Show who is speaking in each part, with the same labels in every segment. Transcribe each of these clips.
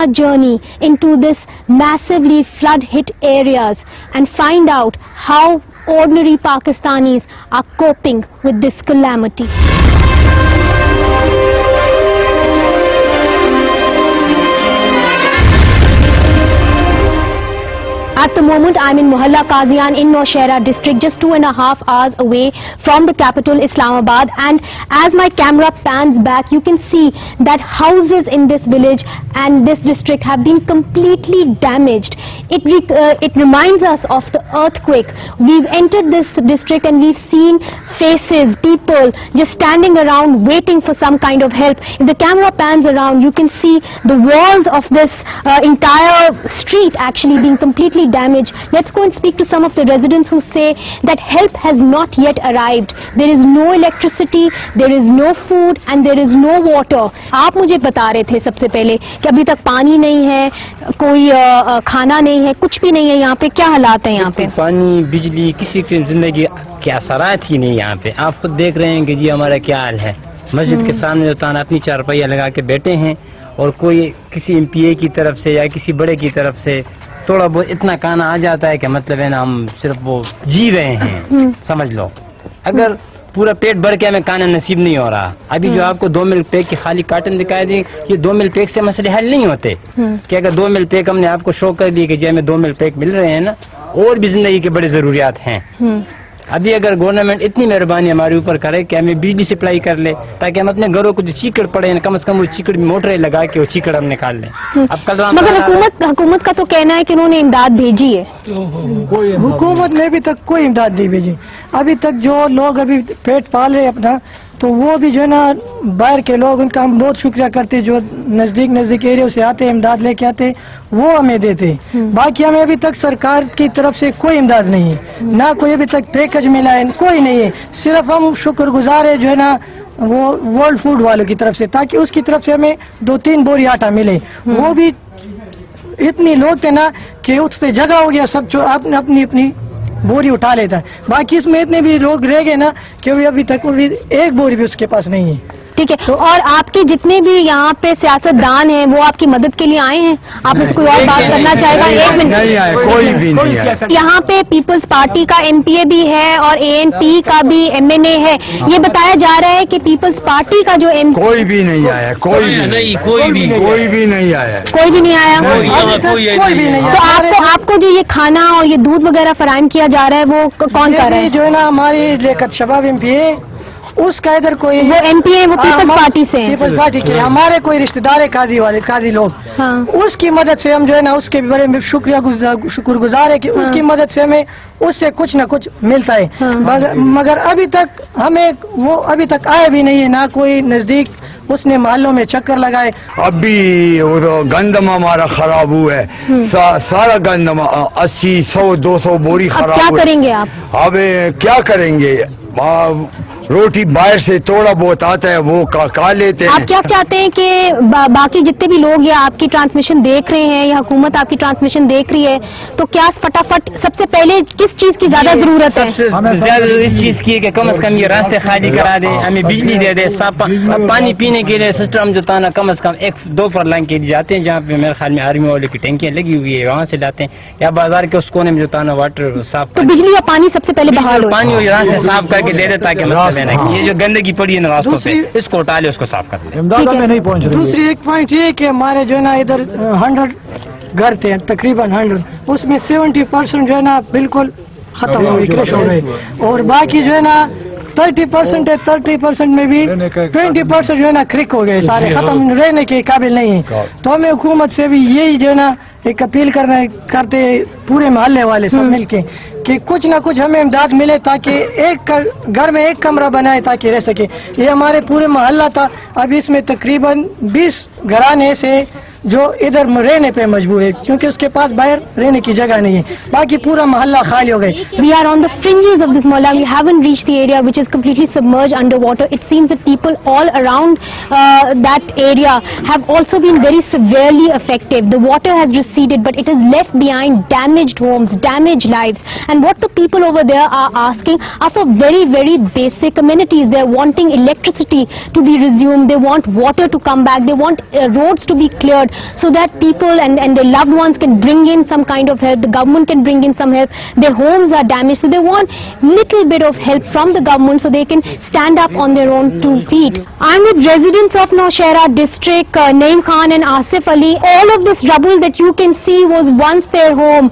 Speaker 1: a journey into this massively flood-hit areas and find out how ordinary Pakistanis are coping with this calamity. At the moment, I'm in Mohalla Qazian in Nowshera district, just 2.5 hours away from the capital Islamabad. And as my camera pans back, you can see that houses in this village and this district have been completely damaged. It reminds us of the earthquake. We've entered this district and we've seen faces, people just standing around waiting for some kind of help. If the camera pans around, you can see the walls of this entire street actually being completely damaged. Let's go and speak to some of the residents who say that help has not yet arrived. There is no electricity, there is no food and there is no water. آپ مجھے بتا رہے تھے سب سے پہلے کہ ابھی تک پانی نہیں ہے, کوئی کھانا نہیں ہے, کچھ بھی نہیں ہے. یہاں پہ کیا حالات ہیں؟ یہاں پہ پانی, بجلی, کسی کی زندگی کے اثرات ہی نہیں. یہاں پہ آپ خود دیکھ رہے ہیں کہ جی ہمارا کیا حال ہے. مسجد کے سامنے تانا اپنی چارپائیاں لگا کے بیٹھے ہیں اور کوئی کسی ایم پی اے کی طرف سے یا کسی بڑے کی طرف سے تھوڑا بہت اتنا کھانا آ جاتا ہے کہ مطلب ہے نا ہم صرف وہ جی رہے ہیں, سمجھ لو. اگر پورا پیٹ بھر کے ہمیں کھانا نصیب نہیں ہو رہا. ابھی جو آپ کو 2 ملک پیک کی خالی کارٹن دکھائے دی, یہ 2 ملک پیک سے مسئلے حل نہیں ہوتے. کہ اگر 2 ملک پیک ہم نے آپ کو شو کر دی کہ جی ہمیں 2 ملک پیک مل رہے ہیں نا, اور بھی زندگی کے بڑے ضروریات ہیں. ابھی اگر گورنمنٹ اتنی مہربانی ہمارے اوپر کرے کہ ہمیں بجلی سپلائی کر لے تاکہ ہم اپنے گھروں کو جو چیکڑ پڑے ہیں کم از کم وہ چیکڑ موٹریں لگا کے وہ چیکڑ ہم نکال لیں. اب کل مگر حکومت کا تو کہنا ہے کہ انہوں نے امداد بھیجی ہے.
Speaker 2: حکومت نے ابھی تک کوئی امداد نہیں بھیجی. ابھی تک جو لوگ ابھی پیٹ پال رہے اپنا, تو وہ بھی جو ہے نا باہر کے لوگ, ان کا ہم بہت شکریہ کرتے جو نزدیک ایریوں سے آتے امداد لے کے آتے, وہ ہمیں دیتے. باقی ہمیں ابھی تک سرکار کی طرف سے کوئی امداد نہیں ہے, نہ کوئی ابھی تک پیکج ملا ہے, کوئی نہیں ہے. صرف ہم شکر گزار ہے جو ہے نا وہ ورلڈ فوڈ والوں کی طرف سے, تاکہ اس کی طرف سے ہمیں 2-3 بوری آٹا ملے. وہ بھی اتنی لوگ تھے نا کہ اس پہ جگہ ہو گیا, سب جو اپنی بوری اٹھا لیتا ہے. باقی اس میں اتنے بھی لوگ رہ گئے نا کہ ابھی تک ایک بوری بھی اس کے پاس نہیں ہے.
Speaker 1: ٹھیک ہے. اور آپ کے جتنے بھی یہاں پہ سیاست دان ہیں وہ آپ کی مدد کے لیے آئے ہیں؟ آپ میں سے کوئی اور بات کرنا چاہے گا؟ 1 منٹ.
Speaker 3: نہیں آئے, کوئی بھی نہیں آئے.
Speaker 1: یہاں پہ پیپلز پارٹی کا ایم پی اے بھی ہے اور اے این پی کا بھی ایم این اے ہے. یہ بتایا جا رہا ہے کہ پیپلز پارٹی کا جو
Speaker 3: کوئی بھی نہیں آیا, کوئی بھی نہیں آیا,
Speaker 1: کوئی بھی نہیں آیا. تو آپ کو جو یہ کھانا اور یہ دودھ وغیرہ فراہم کیا جا رہا ہے وہ کون کر رہا ہے؟
Speaker 2: جو ہے نا ہماری لیاقت شباب ایم پی اے, اس کا ادھر کوئی
Speaker 1: وہ ایم پی اے وہ پیپلز پارٹی سے ہیں,
Speaker 2: پیپلز پارٹی کے ہمارے کوئی رشتہ دار ہے قاضی لوگ, اس کی مدد سے ہم جو ہے نا اس کے بڑے شکر گزار ہے کہ اس کی مدد سے ہمیں اس سے کچھ نہ کچھ ملتا ہے. مگر ابھی تک ہمیں وہ ابھی تک آئے بھی نہیں ہے, نہ کوئی نزدیک اس نے محلوں میں چکر لگائے.
Speaker 3: ابھی گندم ہمارا خراب ہوا ہے, سارا گندم 80-100-200 بوری خراب.
Speaker 1: کیا کریں گے آپ؟
Speaker 3: اب کیا کریں گے, روٹی باہر سے تھوڑا بہت آتا ہے وہ کھا لیتے ہیں.
Speaker 1: آپ کیا چاہتے ہیں کہ باقی جتنے بھی لوگ یا آپ کی ٹرانسمیشن دیکھ رہے ہیں یا حکومت آپ کی ٹرانسمیشن دیکھ رہی ہے, تو کیا فٹافٹ سب سے پہلے کس چیز کی زیادہ ضرورت ہے؟
Speaker 4: زیادہ اس چیز کی کہ کم از کم یہ راستے خالی کرا دیں, ہمیں بجلی دے دیں, صاف پانی پینے کے لیے سسٹم جو تھا نا کم از کم 1-2 لائن کے لیے جاتے ہیں, جہاں پہ میرے خیال میں آرمی والے کی ٹینکیاں لگی ہوئی ہے وہاں سے لاتے ہیں, یا بازار کے اس کونے میں جو تھا نا واٹر صاف.
Speaker 1: تو بجلی یا پانی سب سے پہلے بحال ہو,
Speaker 4: پانی اور راستے صاف کر کے دے دے تاکہ یہ جو گندگی پڑی ہے نا راستوں پہ اس کو اٹھا لے, اس کو صاف کر لیں.
Speaker 2: دوسری ایک پوائنٹ یہ کہ ہمارے جو ہے نا ادھر 100 گھر تھے تقریباً 100, اس میں 70% جو ہے نا بالکل ختم ہو گئے, کریش ہو گئے, اور باقی جو ہے نا 30% ہے, 30% میں بھی 20% جو ہے نا کریک ہو گئے, سارے ختم, رہنے کے قابل نہیں ہیں. تو ہمیں حکومت سے بھی یہی جو ہے نا ایک اپیل کرتے پورے محلے والے سب مل کے کہ کچھ نہ کچھ ہمیں امداد ملے تاکہ ایک گھر میں ایک کمرہ بنائے تاکہ رہ سکے. یہ ہمارے پورے محلہ تھا, اب اس میں تقریباً 20 گھرانے سے جو ادھر رہنے پہ مجبور ہے کیونکہ اس کے پاس باہر رہنے کی جگہ نہیں ہے, باقی پورا محلہ خالی ہو گئے.
Speaker 1: We are on the fringes of this mohalla. We haven't reached the area which is completely submerged underwater. It seems that people all around that area have also been very severely affected. The water has receded, but it has left behind damaged homes, damaged lives. And what the people over there are asking are for very, very basic amenities. They're wanting electricity to be resumed. They want water to come back. They want roads to be cleared. so that people and their loved ones can bring in some kind of help, the government can bring in some help. Their homes are damaged, so they want little bit of help from the government so they can stand up on their own 2 feet. I'm with residents of Nowshera district, Naeem Khan and Asif Ali. All of this rubble that you can see was once their home.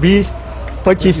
Speaker 5: 20-25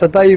Speaker 6: 27